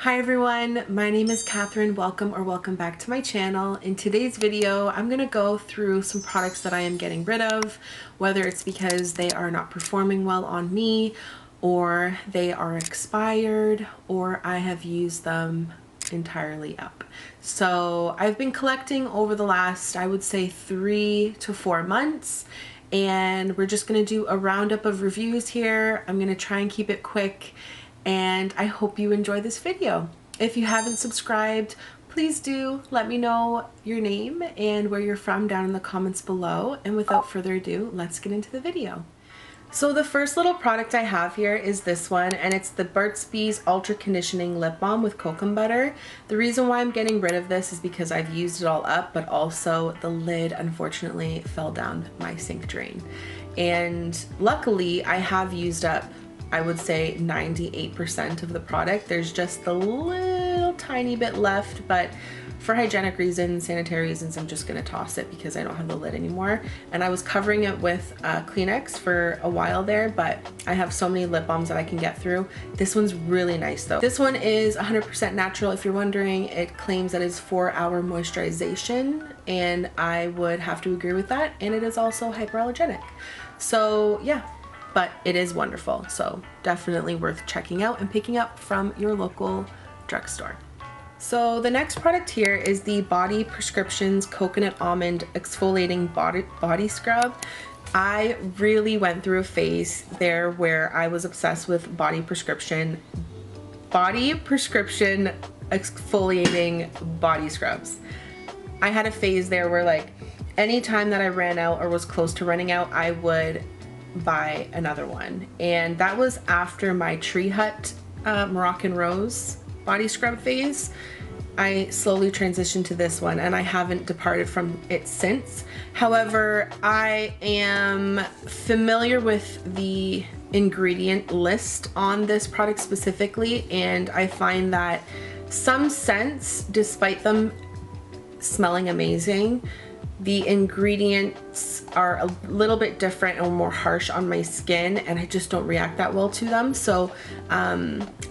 Hi everyone, my name is Catherine. Welcome back to my channel. In today's video, I'm gonna go through some products that I am getting rid of, whether it's because they are not performing well on me, or they are expired, or I have used them entirely up. So I've been collecting over the last, I would say 3 to 4 months, and we're just gonna do a roundup of reviews here. I'm gonna try and keep it quick, and I hope you enjoy this video. If you haven't subscribed, please do let me know your name and where you're from down in the comments below. And without further ado, let's get into the video. So the first little product I have here is this one, and it's the Burts Bees Ultra Conditioning Lip Balm with Kokum butter. The reason why I'm getting rid of this is because I've used it all up, but also the lid unfortunately fell down my sink drain. And luckily I have used up, I would say 98% of the product. There's just a little tiny bit left, but for hygienic reasons, sanitary reasons, I'm just gonna toss it because I don't have the lid anymore. And I was covering it with Kleenex for a while there, but I have so many lip balms that I can get through. This one's really nice though. This one is 100% natural. If you're wondering, it claims that it's 4-hour moisturization, and I would have to agree with that. And it is also hyperallergenic. So yeah. But it is wonderful, so definitely worth checking out and picking up from your local drugstore. So the next product here is the Body Prescriptions Coconut Almond Exfoliating Body Scrub. I really went through a phase there where I was obsessed with body prescription exfoliating body scrubs. I had a phase there where like anytime that I ran out or was close to running out, I would buy another one, and that was after my Tree Hut Moroccan Rose body scrub phase. I slowly transitioned to this one, and I haven't departed from it since. However, I am familiar with the ingredient list on this product specifically, and I find that some scents, despite them smelling amazing, the ingredients are a little bit different and more harsh on my skin, and I just don't react that well to them. So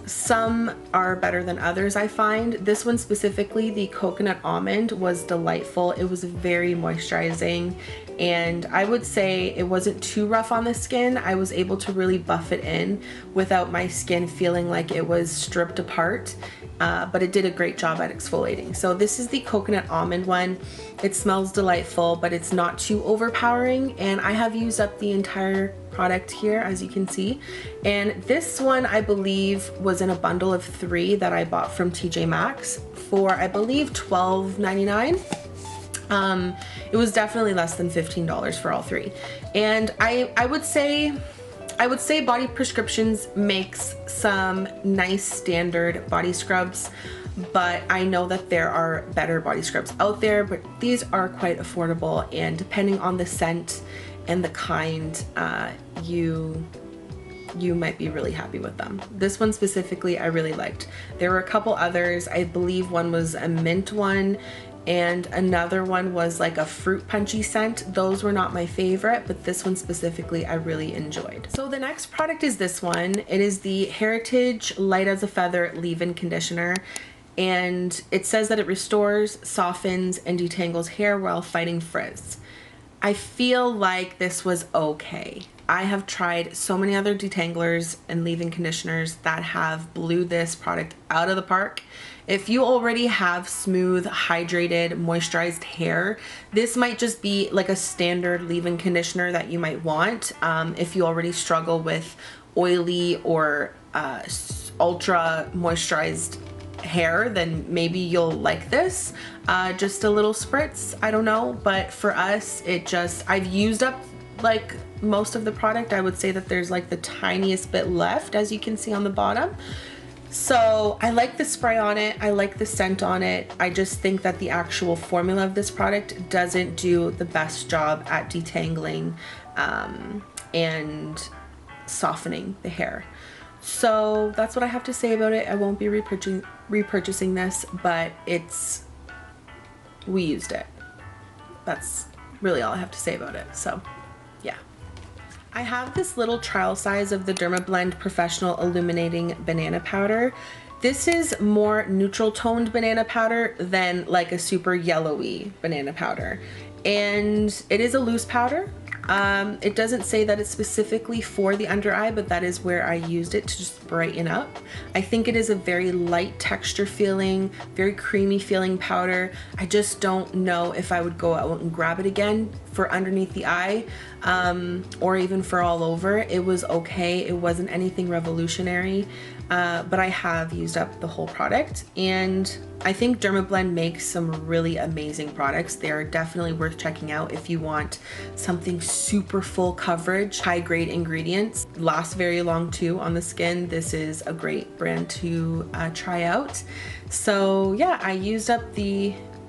some are better than others, I find. This one specifically, the coconut almond, was delightful. It was very moisturizing, and I would say it wasn't too rough on the skin. I was able to really buff it in without my skin feeling like it was stripped apart. But it did a great job at exfoliating. So this is the coconut almond one. It smells delightful, but it's not too overpowering, and I have used up the entire product here, as you can see. And this one, I believe, was in a bundle of 3 that I bought from TJ Maxx for, I believe, $12.99. It was definitely less than $15 for all 3. And I would say Body Prescriptions makes some nice standard body scrubs, but I know that there are better body scrubs out there, but these are quite affordable, and depending on the scent and the kind, you might be really happy with them. This one specifically I really liked. There were a couple others. I believe one was a mint one, and another one was like a fruit punchy scent. Those were not my favorite, but this one specifically I really enjoyed. So the next product is this one. It is the Hairitage Light as a Feather Leave-In Conditioner, and it says that it restores, softens, and detangles hair while fighting frizz. I feel like this was okay. I have tried so many other detanglers and leave-in conditioners that have blew this product out of the park. If you already have smooth, hydrated, moisturized hair, this might just be like a standard leave-in conditioner that you might want. If you already struggle with oily or ultra moisturized hair, then maybe you'll like this. Just a little spritz, I don't know, but for us, I've used up like most of the product. I would say that there's like the tiniest bit left, as you can see on the bottom. So I like the spray on it, I like the scent on it. I just think that the actual formula of this product doesn't do the best job at detangling and softening the hair. So that's what I have to say about it. I won't be repurchasing this, but we used it. That's really all I have to say about it. So yeah. I have this little trial size of the Dermablend Professional Illuminating Banana Powder. This is more neutral toned banana powder than like a super yellowy banana powder. And it is a loose powder. It doesn't say that it's specifically for the under eye, but that is where I used it to just brighten up. I think it is a very light texture feeling, very creamy feeling powder. I just don't know if I would go out and grab it again for underneath the eye, or even for all over. It was okay. It wasn't anything revolutionary, but I have used up the whole product, and I think Dermablend makes some really amazing products. They are definitely worth checking out if you want something super full coverage, high grade ingredients, lasts very long too on the skin. This is a great brand to try out. So yeah, I used up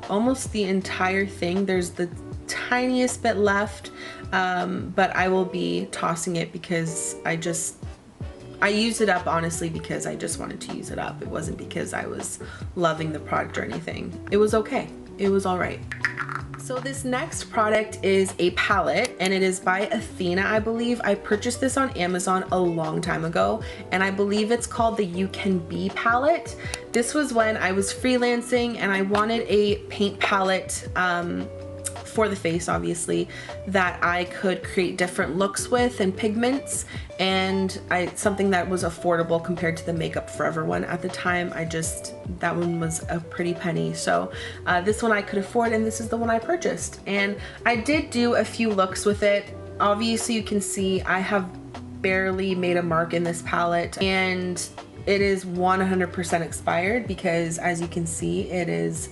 almost the entire thing. There's the tiniest bit left, but I will be tossing it because I used it up honestly because I just wanted to use it up. It wasn't because I was loving the product or anything. It was okay. It was all right. So this next product is a palette, and it is by Athena, I believe. I purchased this on Amazon a long time ago, and I believe it's called the Ucanbe palette. This was when I was freelancing and I wanted a paint palette for the face, obviously, that I could create different looks with and pigments, and something that was affordable compared to the Makeup Forever one at the time. That one was a pretty penny, so this one I could afford, and this is the one I purchased. And I did do a few looks with it. Obviously you can see I have barely made a mark in this palette, and it is 100% expired because, as you can see, it is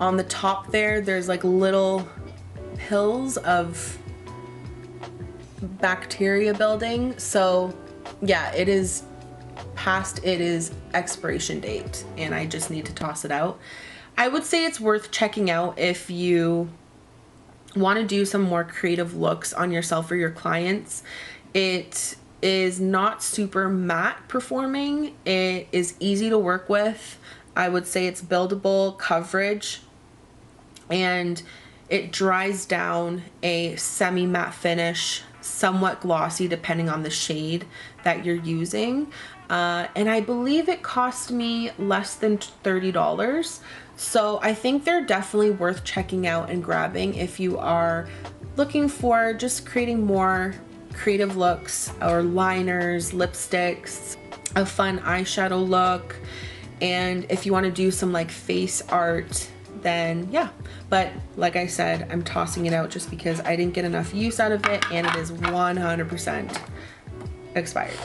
on the top there's like little hills of bacteria building. So yeah, it is past its expiration date, and I just need to toss it out. I would say it's worth checking out if you want to do some more creative looks on yourself or your clients. It is not super matte performing. It is easy to work with. I would say it's buildable coverage, and it dries down a semi-matte finish, somewhat glossy depending on the shade that you're using. And I believe it cost me less than $30. So I think they're definitely worth checking out and grabbing if you are looking for just creating more creative looks, or liners, lipsticks, a fun eyeshadow look. And if you want to do some like face art, then yeah. But like I said, I'm tossing it out just because I didn't get enough use out of it, and it is 100% expired.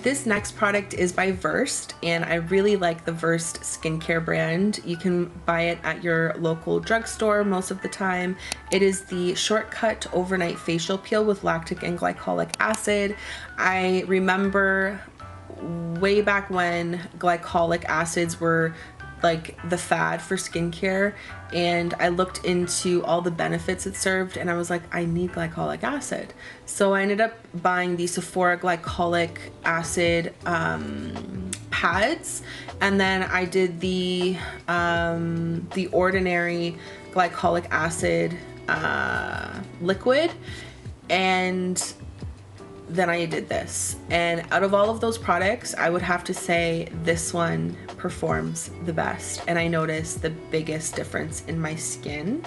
This next product is by Versed, and I really like the Versed skincare brand. You can buy it at your local drugstore most of the time. It is the Shortcut Overnight Facial Peel with lactic and glycolic acid. I remember way back when glycolic acids were like the fad for skincare, and I looked into all the benefits it served, and I was like, I need glycolic acid. So I ended up buying the Sephora glycolic acid pads, and then I did the ordinary glycolic acid liquid, and then I did this. And out of all of those products, I would have to say this one performs the best, and I noticed the biggest difference in my skin.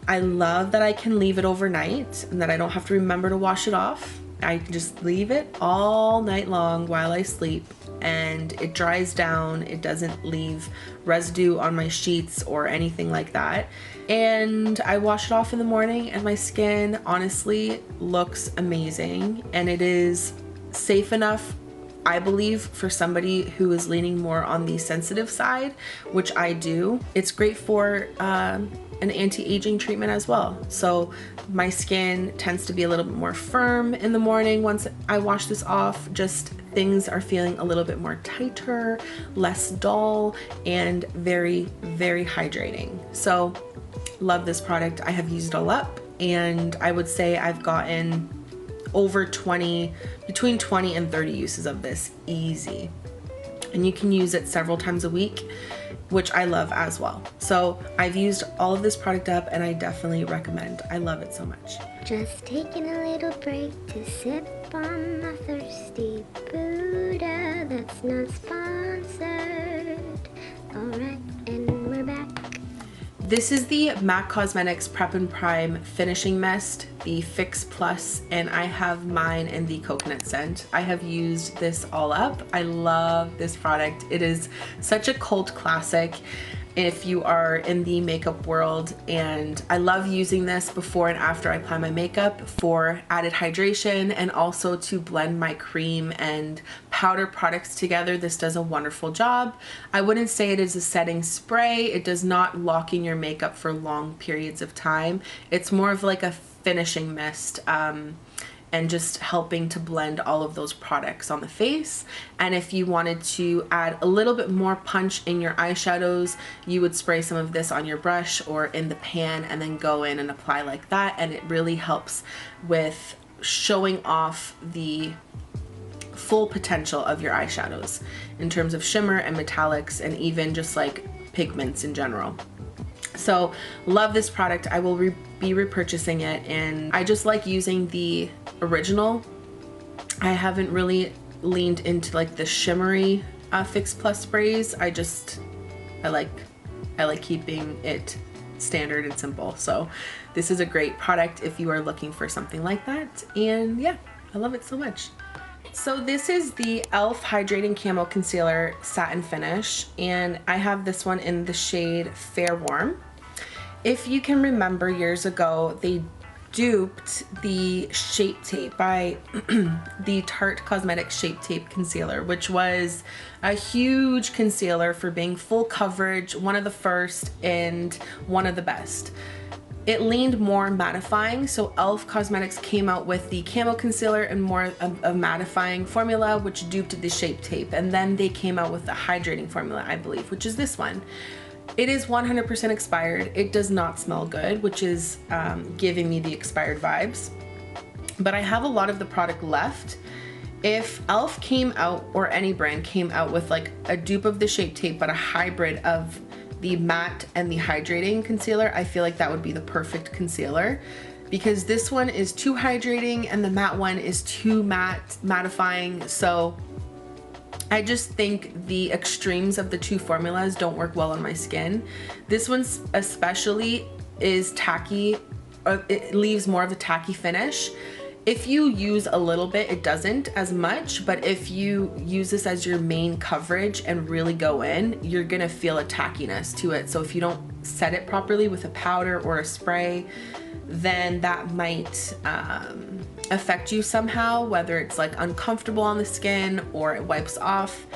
I love that I can leave it overnight and that I don't have to remember to wash it off. I can just leave it all night long while I sleep, and it dries down. It doesn't leave residue on my sheets or anything like that. And I wash it off in the morning, and my skin honestly looks amazing, and it is safe enough, I believe, for somebody who is leaning more on the sensitive side, which I do. It's great for an anti-aging treatment as well. So my skin tends to be a little bit more firm in the morning once I wash this off. Just things are feeling a little bit more tighter, less dull, and very, very hydrating. So love this product. I have used it all up, and I would say I've gotten over between 20 and 30 uses of this easy. And you can use it several times a week, which I love as well. So I've used all of this product up, and I definitely recommend. I love it so much. Just taking a little break to sip on my thirsty Buddha that's not sponsored. This is the MAC Cosmetics Prep and Prime Finishing Mist, the Fix Plus, and I have mine in the coconut scent. I have used this all up. I love this product. It is such a cult classic if you are in the makeup world, and I love using this before and after I apply my makeup for added hydration and also to blend my cream and powder products together. This does a wonderful job. I wouldn't say it is a setting spray. It does not lock in your makeup for long periods of time. It's more of like a finishing mist, and just helping to blend all of those products on the face. And if you wanted to add a little bit more punch in your eyeshadows, you would spray some of this on your brush or in the pan and then go in and apply like that, and it really helps with showing off the full potential of your eyeshadows in terms of shimmer and metallics and even just like pigments in general. So love this product. I will be repurchasing it, and I just like using the original. I haven't really leaned into like the shimmery Fix Plus sprays. I like keeping it standard and simple. So this is a great product if you are looking for something like that. And yeah, I love it so much. So this is the e.l.f. Hydrating Camo Concealer Satin Finish, and I have this one in the shade Fair Warm. If you can remember, years ago, they duped the Shape Tape by the Tarte Cosmetics Shape Tape Concealer, which was a huge concealer for being full coverage, one of the first and one of the best. It leaned more mattifying, so e.l.f. Cosmetics came out with the Camo Concealer and more of a mattifying formula, which duped the Shape Tape, and then they came out with the hydrating formula, I believe, which is this one. It is 100% expired. It does not smell good, which is giving me the expired vibes. But I have a lot of the product left. If e.l.f. came out, or any brand came out with like a dupe of the Shape Tape, but a hybrid of the matte and the hydrating concealer, I feel like that would be the perfect concealer, because this one is too hydrating and the matte one is too mattifying. So I just think the extremes of the two formulas don't work well on my skin. This one especially is tacky. It leaves more of a tacky finish. If you use a little bit, it doesn't as much, but if you use this as your main coverage and really go in, you're gonna feel a tackiness to it. So if you don't set it properly with a powder or a spray, then that might affect you somehow, whether it's like uncomfortable on the skin or it wipes off.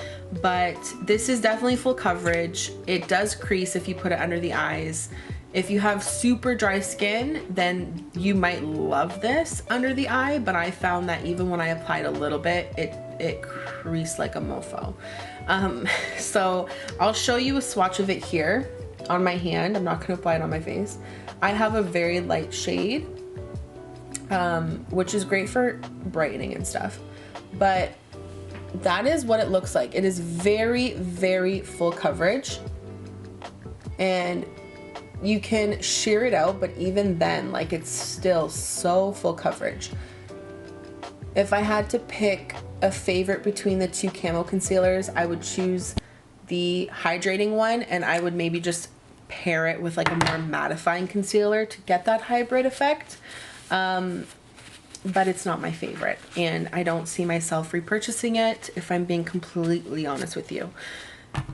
But this is definitely full coverage. It does crease if you put it under the eyes. If you have super dry skin, then you might love this under the eye, but I found that even when I applied a little bit, it creased like a mofo. So I'll show you a swatch of it here on my hand. I'm not gonna apply it on my face. I have a very light shade, which is great for brightening and stuff, but that is what it looks like. It is very, very full coverage, and you can sheer it out, but even then, like, it's still so full coverage. If I had to pick a favorite between the two Camo concealers, I would choose the hydrating one, and I would maybe just pair it with like a more mattifying concealer to get that hybrid effect. But it's not my favorite, and I don't see myself repurchasing it, if I'm being completely honest with you.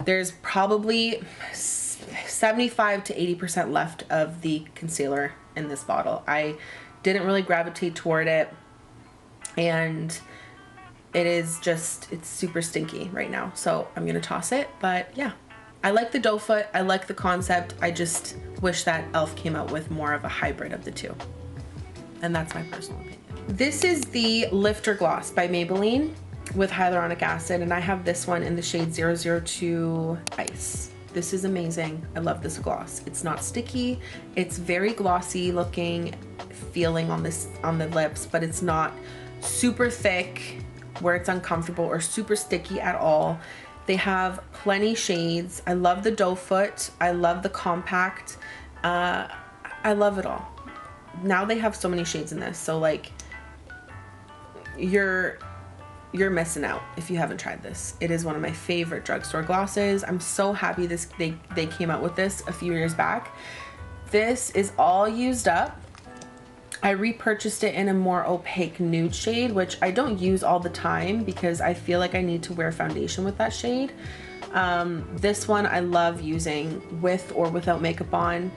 There's probably 75 to 80% left of the concealer in this bottle. I didn't really gravitate toward it, and it is just, it's super stinky right now, so I'm gonna toss it. But yeah, I like the doe foot, I like the concept. I just wish that e.l.f. came out with more of a hybrid of the two, and that's my personal opinion. This is the Lifter Gloss by Maybelline with hyaluronic acid, and I have this one in the shade 002 Ice. This is amazing. I love this gloss. It's not sticky. It's very glossy looking, feeling on the lips, but it's not super thick where it's uncomfortable or super sticky at all. They have plenty shades. I love the doe foot. I love the compact. I love it all. Now they have so many shades in this, so like you're missing out if you haven't tried this. It is one of my favorite drugstore glosses. I'm so happy they came out with this a few years back. This is all used up. I repurchased it in a more opaque nude shade, which I don't use all the time because I feel like I need to wear foundation with that shade. This one I love using with or without makeup on.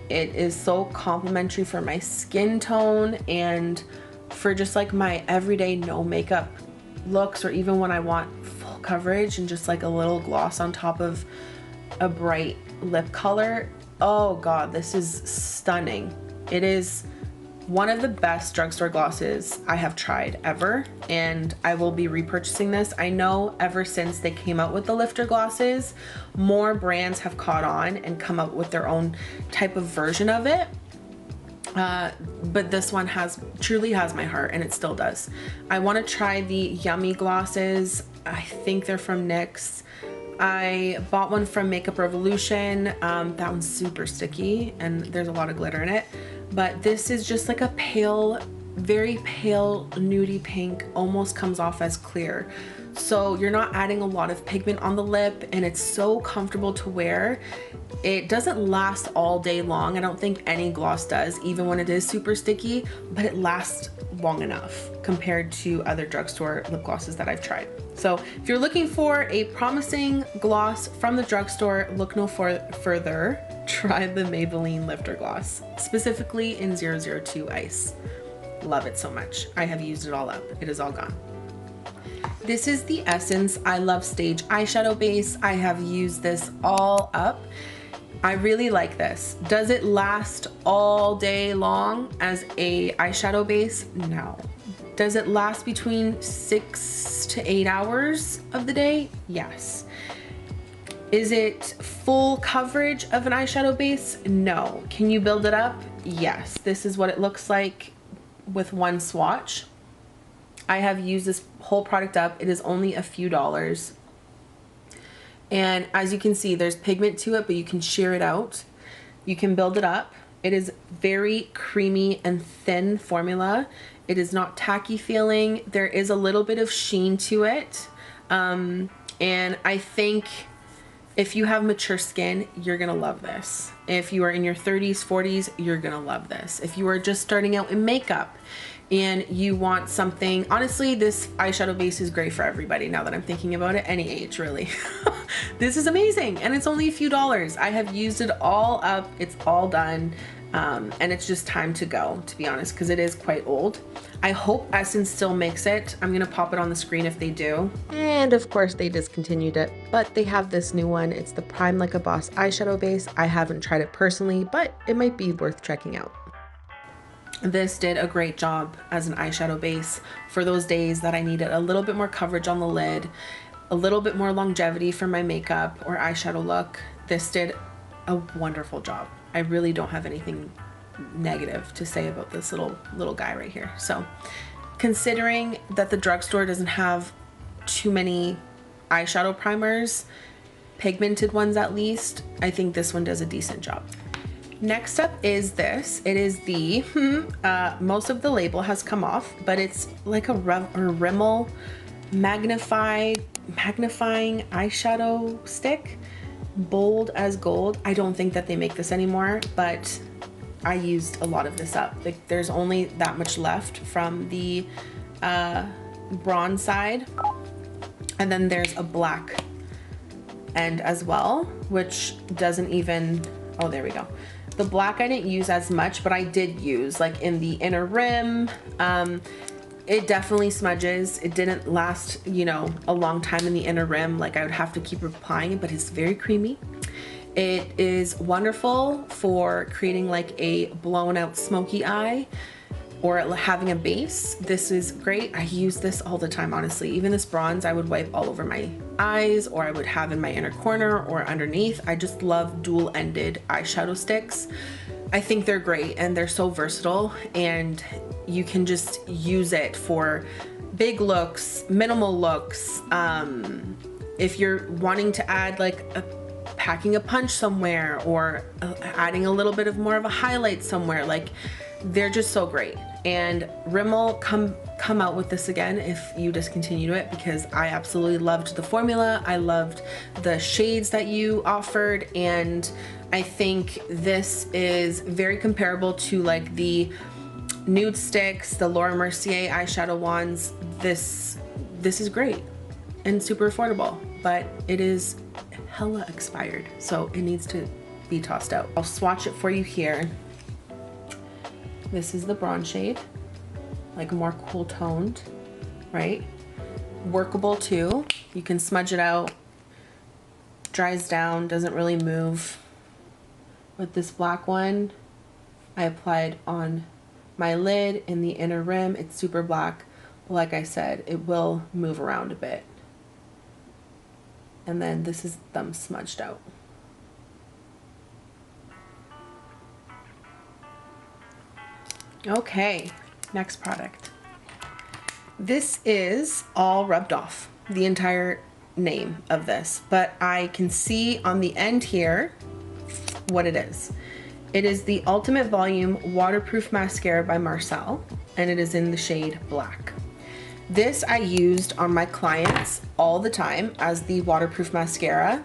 It is so complimentary for my skin tone and for just like my everyday no makeup looks, or even when I want full coverage and just like a little gloss on top of a bright lip color. Oh god, this is stunning. It is one of the best drugstore glosses I have tried ever, and I will be repurchasing this. I know ever since they came out with the lifter glosses, more brands have caught on and come up with their own type of version of it. But this one truly has my heart, and it still does. I want to try the Yummy glosses. I think they're from NYX. I bought one from Makeup Revolution. That one's super sticky and there's a lot of glitter in it. But this is just like a pale, very pale nudie pink, almost comes off as clear. So you're not adding a lot of pigment on the lip, and it's so comfortable to wear. It doesn't last all day long. I don't think any gloss does, even when it is super sticky, but it lasts long enough compared to other drugstore lip glosses that I've tried. So if you're looking for a promising gloss from the drugstore, look no further. Try the Maybelline Lifter Gloss, specifically in 002 Ice. Love it so much. I have used it all up. It is all gone. This is the Essence I Love Stage eyeshadow base. I have used this all up. I really like this. Does it last all day long as a eyeshadow base? No. Does it last between 6 to 8 hours of the day? Yes. Is it full coverage of an eyeshadow base? No. Can you build it up? Yes. This is what it looks like with one swatch. I have used this whole product up. It is only a few dollars. And as you can see, there's pigment to it, but you can shear it out. You can build it up. It is very creamy and thin formula. It is not tacky feeling. There is a little bit of sheen to it. And I think if you have mature skin, you're gonna love this. If you are in your 30s, 40s, you're gonna love this. If you are just starting out in makeup and you want something, honestly, this eyeshadow base is great for everybody now that I'm thinking about it, any age really. This is amazing, and it's only a few dollars. I have used it all up, it's all done, and it's just time to go, to be honest, because it is quite old. I hope Essence still makes it. I'm gonna pop it on the screen if they do. And of course they discontinued it, but they have this new one. It's the Prime Like a Boss eyeshadow base. I haven't tried it personally, but it might be worth checking out. This did a great job as an eyeshadow base for those days that I needed a little bit more coverage on the lid, a little bit more longevity for my makeup or eyeshadow look. This did a wonderful job. I really don't have anything negative to say about this little guy right here. So considering that the drugstore doesn't have too many eyeshadow primers, pigmented ones at least, I think this one does a decent job. Next up is this. It is the, most of the label has come off, but it's like a Rimmel magnifying eyeshadow stick, bold as gold. I don't think that they make this anymore, but I used a lot of this up. Like, there's only that much left from the bronze side, and then there's a black end as well, which doesn't even, oh, there we go. The black I didn't use as much, but I did use like in the inner rim. It definitely smudges. It didn't last, you know, a long time in the inner rim. Like, I would have to keep applying it, but it's very creamy. It is wonderful for creating like a blown out smoky eye or having a base. This is great. I use this all the time, honestly. Even this bronze I would wipe all over my eyes, or I would have in my inner corner or underneath. I just love dual-ended eyeshadow sticks. I think they're great and they're so versatile, and you can just use it for big looks, minimal looks. If you're wanting to add like packing a punch somewhere, or adding a little bit of more of a highlight somewhere, like, they're just so great. And Rimmel, come out with this again if you discontinued it, because I absolutely loved the formula. I loved the shades that you offered, and I think this is very comparable to like the nude sticks, the Laura Mercier eyeshadow wands. This is great and super affordable, but it is hella expired, so it needs to be tossed out. I'll swatch it for you here. This is the bronze shade, like more cool toned, right? Workable too. You can smudge it out, dries down, doesn't really move. With this black one, I applied on my lid in the inner rim. It's super black, but like I said, it will move around a bit. And then this is them smudged out. Okay, next product. This is all rubbed off, the entire name of this, but I can see on the end here what it is. It is the Ultimate Volume Waterproof Mascara by Marcelle, and it is in the shade black. This I used on my clients all the time as the waterproof mascara.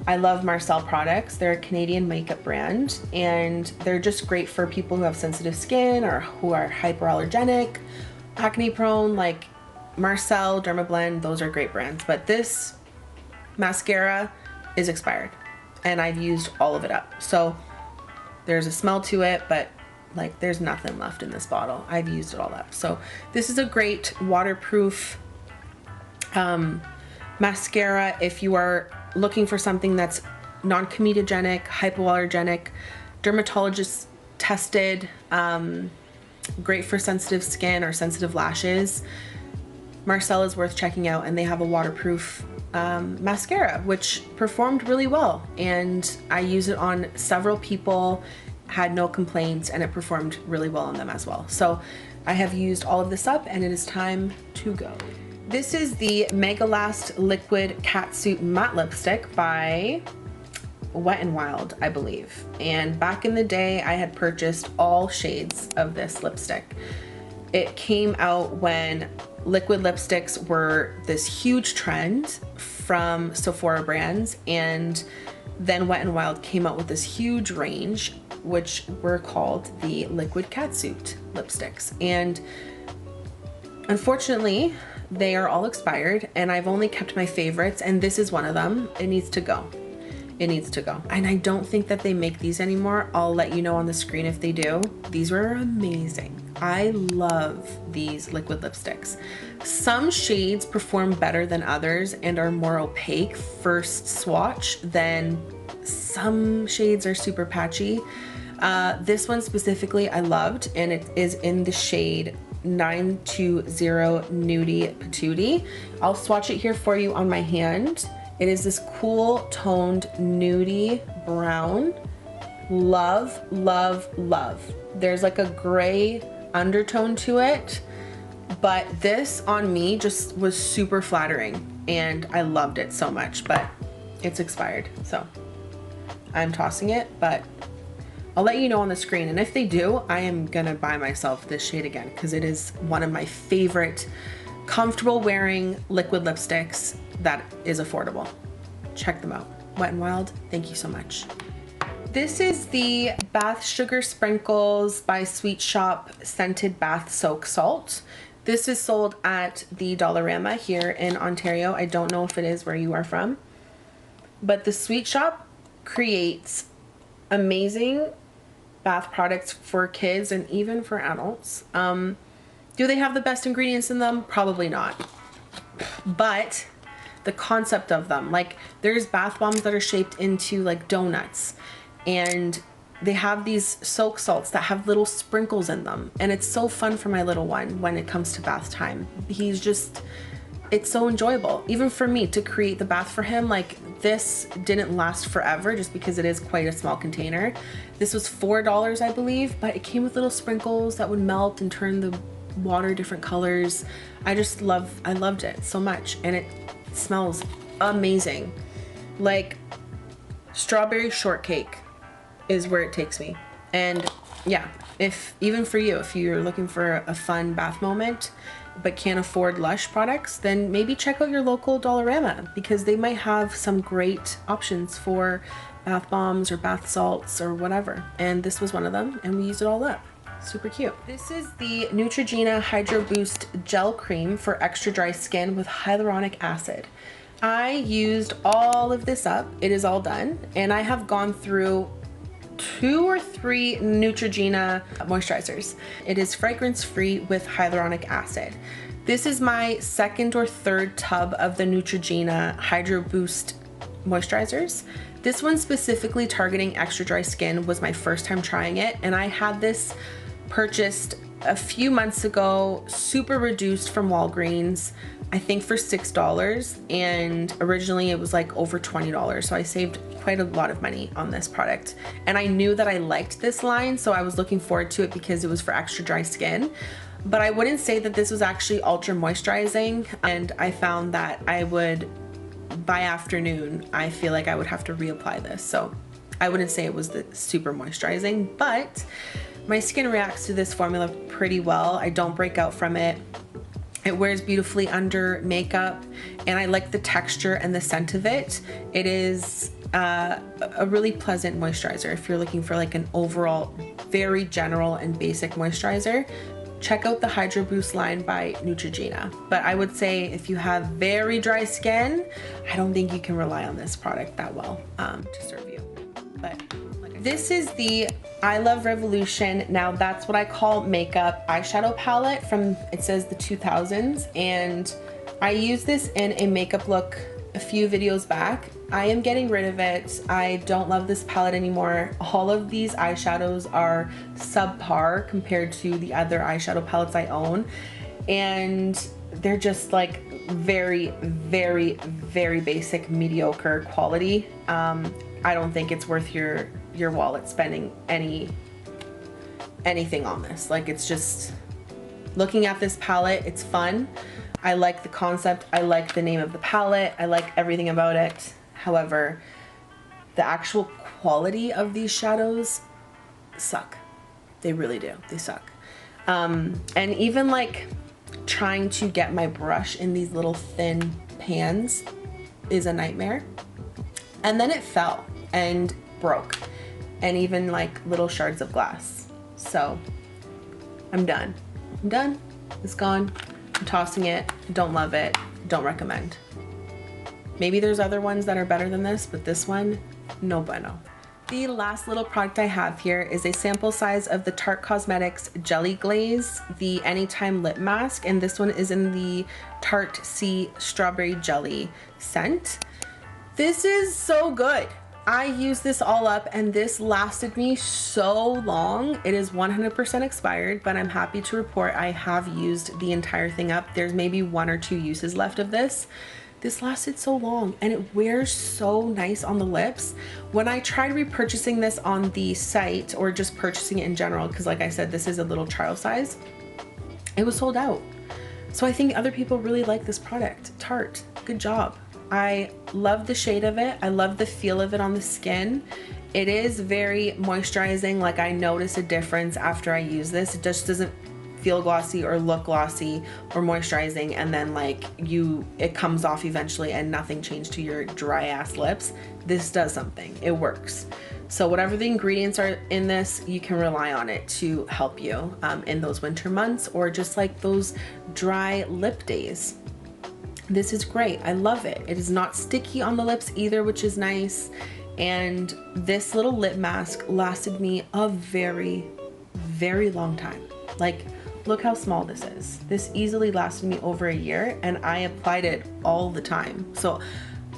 I love Marcelle products. They're a Canadian makeup brand, and they're just great for people who have sensitive skin or who are hyperallergenic, acne prone. Like Marcelle, Dermablend, those are great brands. But this mascara is expired, and I've used all of it up. So there's a smell to it, but like there's nothing left in this bottle. I've used it all up. So this is a great waterproof mascara if you are looking for something that's non-comedogenic, hypoallergenic, dermatologist tested, great for sensitive skin or sensitive lashes. Marcelle is worth checking out, and they have a waterproof mascara which performed really well, and I use it on several people, had no complaints, and it performed really well on them as well. So I have used all of this up, and it is time to go. This is the Mega Last Liquid Catsuit Matte Lipstick by Wet n Wild, I believe. And back in the day, I had purchased all shades of this lipstick. It came out when liquid lipsticks were this huge trend from Sephora brands, and then Wet n Wild came out with this huge range, which were called the Liquid Catsuit lipsticks. And unfortunately, they are all expired, and I've only kept my favorites, and this is one of them. It needs to go. It needs to go. And I don't think that they make these anymore. I'll let you know on the screen if they do. These were amazing. I love these liquid lipsticks. Some shades perform better than others and are more opaque first swatch, then some shades are super patchy. This one specifically I loved, and it is in the shade 920 Nudie Patootie. I'll swatch it here for you on my hand. It is this cool toned nudie brown. Love, love, love. There's like a gray undertone to it, but this on me just was super flattering, and I loved it so much, but it's expired, so I'm tossing it, but I'll let you know on the screen. And if they do, I am gonna buy myself this shade again, because it is one of my favorite comfortable wearing liquid lipsticks that is affordable. Check them out. Wet n Wild, thank you so much. This is the Bath Sugar Sprinkles by Sweet Shop Scented Bath Soak Salt. This is sold at the Dollarama here in Ontario. I don't know if it is where you are from, but the Sweet Shop creates amazing bath products for kids and even for adults. Do they have the best ingredients in them? Probably not. But the concept of them, like there's bath bombs that are shaped into like donuts, and they have these soak salts that have little sprinkles in them, and it's so fun for my little one when it comes to bath time. It's so enjoyable. Even for me to create the bath for him, like this didn't last forever just because it is quite a small container. This was $4, I believe, but it came with little sprinkles that would melt and turn the water different colors. I loved it so much, and it smells amazing. Like strawberry shortcake is where it takes me, and yeah, even for you, if you're looking for a fun bath moment but can't afford Lush products, then maybe check out your local Dollarama, because they might have some great options for bath bombs or bath salts or whatever. And this was one of them, and we used it all up. Super cute. This is the Neutrogena Hydro Boost Gel Cream for extra dry skin with hyaluronic acid. I used all of this up. It is all done, and I have gone through 2 or 3 Neutrogena moisturizers. It is fragrance free with hyaluronic acid. This is my second or third tub of the Neutrogena Hydro Boost moisturizers. This one specifically targeting extra dry skin was my first time trying it, and I had this purchased a few months ago, super reduced from Walgreens, I think for $6, and originally it was like over $20, so I saved quite a lot of money on this product. And I knew that I liked this line, so I was looking forward to it because it was for extra dry skin. But I wouldn't say that this was actually ultra moisturizing, and I found that I would, by afternoon, I feel like I would have to reapply this. So I wouldn't say it was the super moisturizing, but my skin reacts to this formula pretty well. I don't break out from it. It wears beautifully under makeup, and I like the texture and the scent of it. It is a really pleasant moisturizer. If you're looking for like an overall very general and basic moisturizer, check out the Hydro Boost line by Neutrogena. But I would say if you have very dry skin, I don't think you can rely on this product that well to serve you. But this is the I Love Revolution, now that's what I call makeup eyeshadow palette from, it says the 2000s, and I used this in a makeup look a few videos back. I am getting rid of it. I don't love this palette anymore. All of these eyeshadows are subpar compared to the other eyeshadow palettes I own, and they're just like very, very, very basic, mediocre quality. I don't think it's worth your wallet spending anything on this. Like, it's just, looking at this palette, it's fun. I like the concept, I like the name of the palette, I like everything about it. However, the actual quality of these shadows suck. They really do, they suck. And even like trying to get my brush in these little thin pans is a nightmare. And then it fell and broke, and even like little shards of glass. So I'm done. I'm done. It's gone. I'm tossing it. Don't love it. Don't recommend. Maybe there's other ones that are better than this, but this one, no bueno. The last little product I have here is a sample size of the Tarte Cosmetics Jelly Glaze, the Anytime Lip Mask, and this one is in the Tarte Sea Strawberry Jelly scent. This is so good. I used this all up, and this lasted me so long. It is 100% expired, but I'm happy to report I have used the entire thing up. There's maybe 1 or 2 uses left of this. This lasted so long, and it wears so nice on the lips. When I tried repurchasing this on the site, or just purchasing it in general, because like I said, this is a little trial size, it was sold out. So I think other people really like this product. Tarte, good job. I love the shade of it. I love the feel of it on the skin. It is very moisturizing. Like, I notice a difference after I use this. It just doesn't feel glossy or look glossy or moisturizing, and then like it comes off eventually and nothing changed to your dry ass lips. This does something. It works. So whatever the ingredients are in this, you can rely on it to help you in those winter months, or just like those dry lip days. This is great. I love it. It is not sticky on the lips either, which is nice. And this little lip mask lasted me a very, very long time. Like, look how small this is. This easily lasted me over a year, and I applied it all the time. So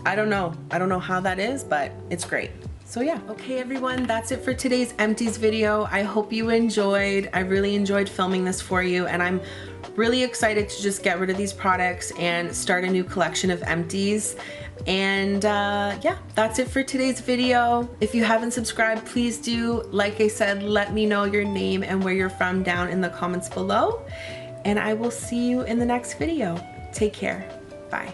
I don't know how that is, but it's great. So yeah. Okay everyone, that's it for today's Empties video. I hope you enjoyed. I really enjoyed filming this for you, and I'm really excited to just get rid of these products and start a new collection of empties. And yeah, that's it for today's video. If you haven't subscribed, please do. Like I said, let me know your name and where you're from down in the comments below, and I will see you in the next video. Take care. Bye.